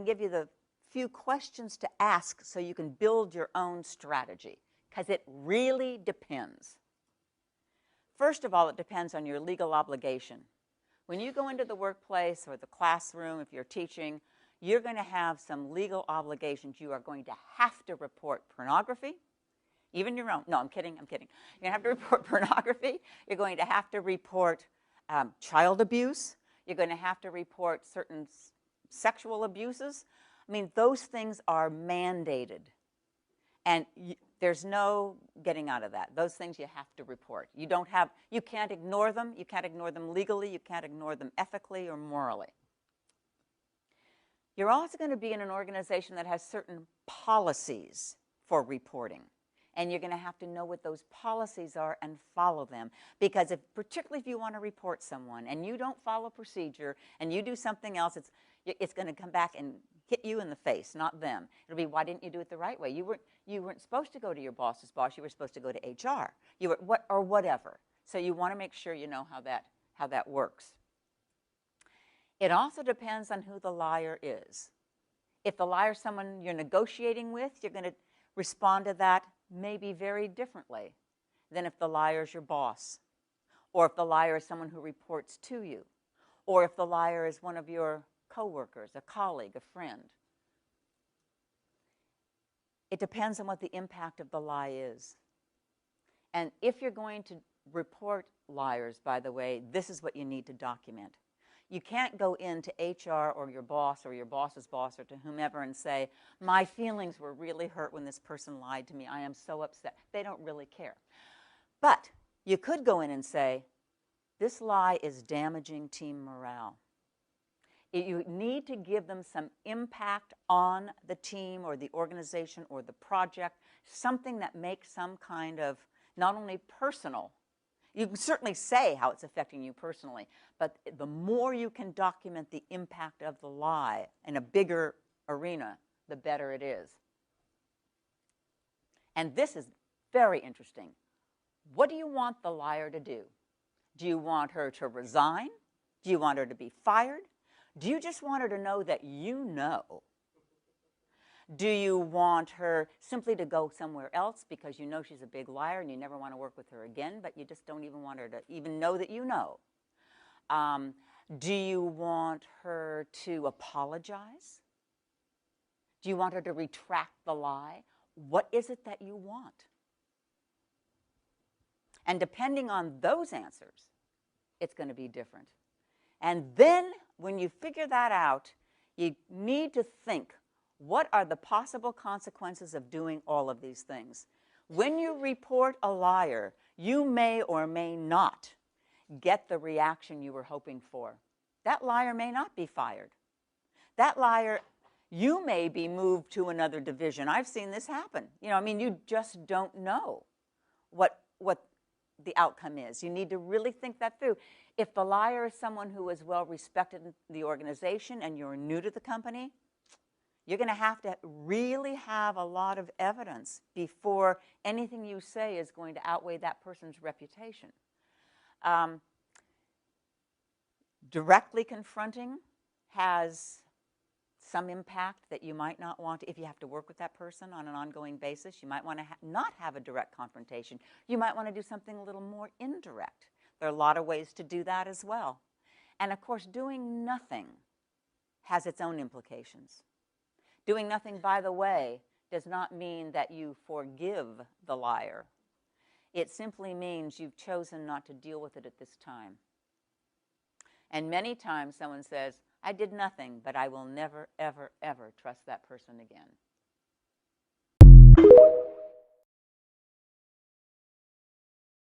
and give you the few questions to ask so you can build your own strategy, because it really depends. First of all, it depends on your legal obligation. When you go into the workplace or the classroom, if you're teaching, you're going to have some legal obligations. You are going to have to report pornography, even your own. No, I'm kidding. You're going to have to report pornography. You're going to have to report child abuse. You're going to have to report certain sexual abuses. I mean, those things are mandated. And there's no getting out of that. Those things you have to report. You can't ignore them. You can't ignore them legally. You can't ignore them ethically or morally. You're also going to be in an organization that has certain policies for reporting. And you're going to have to know what those policies are and follow them. Because particularly if you want to report someone and you don't follow procedure and you do something else, it's going to come back and hit you in the face, not them. It'll be, why didn't you do it the right way? You weren't supposed to go to your boss's boss. You were supposed to go to HR. Or whatever. So you want to make sure you know how that works. It also depends on who the liar is. If the liar is someone you're negotiating with, you're going to respond to that maybe very differently than if the liar is your boss, or if the liar is someone who reports to you, or if the liar is one of your coworkers, a colleague, a friend. It depends on what the impact of the lie is. And if you're going to report liars, by the way, this is what you need to document. You can't go into HR or your boss's boss or to whomever and say, my feelings were really hurt when this person lied to me. I am so upset. They don't really care. But you could go in and say, this lie is damaging team morale. You need to give them some impact on the team or the organization or the project, something that makes some kind of not only personal. You can certainly say how it's affecting you personally, but the more you can document the impact of the lie in a bigger arena, the better it is. And this is very interesting. What do you want the liar to do? Do you want her to resign? Do you want her to be fired? Do you just want her to know that you know? Do you want her simply to go somewhere else because you know she's a big liar and you never want to work with her again, but you just don't even want her to even know that you know? Do you want her to apologize? Do you want her to retract the lie? What is it that you want? And depending on those answers, it's going to be different. And then when you figure that out, you need to think, what are the possible consequences of doing all of these things? When you report a liar, you may or may not get the reaction you were hoping for. That liar may not be fired. That liar, you may be moved to another division. I've seen this happen. You just don't know what the outcome is. You need to really think that through. If the liar is someone who is well respected in the organization and you're new to the company, you're going to really have a lot of evidence before anything you say is going to outweigh that person's reputation. Directly confronting has some impact that you might not want to. If you have to work with that person on an ongoing basis, you might want to not have a direct confrontation. You might want to do something a little more indirect. There are a lot of ways to do that as well. And of course, doing nothing has its own implications. Doing nothing, by the way, does not mean that you forgive the liar. It simply means you've chosen not to deal with it at this time. And many times someone says, I did nothing, but I will never, ever, ever trust that person again.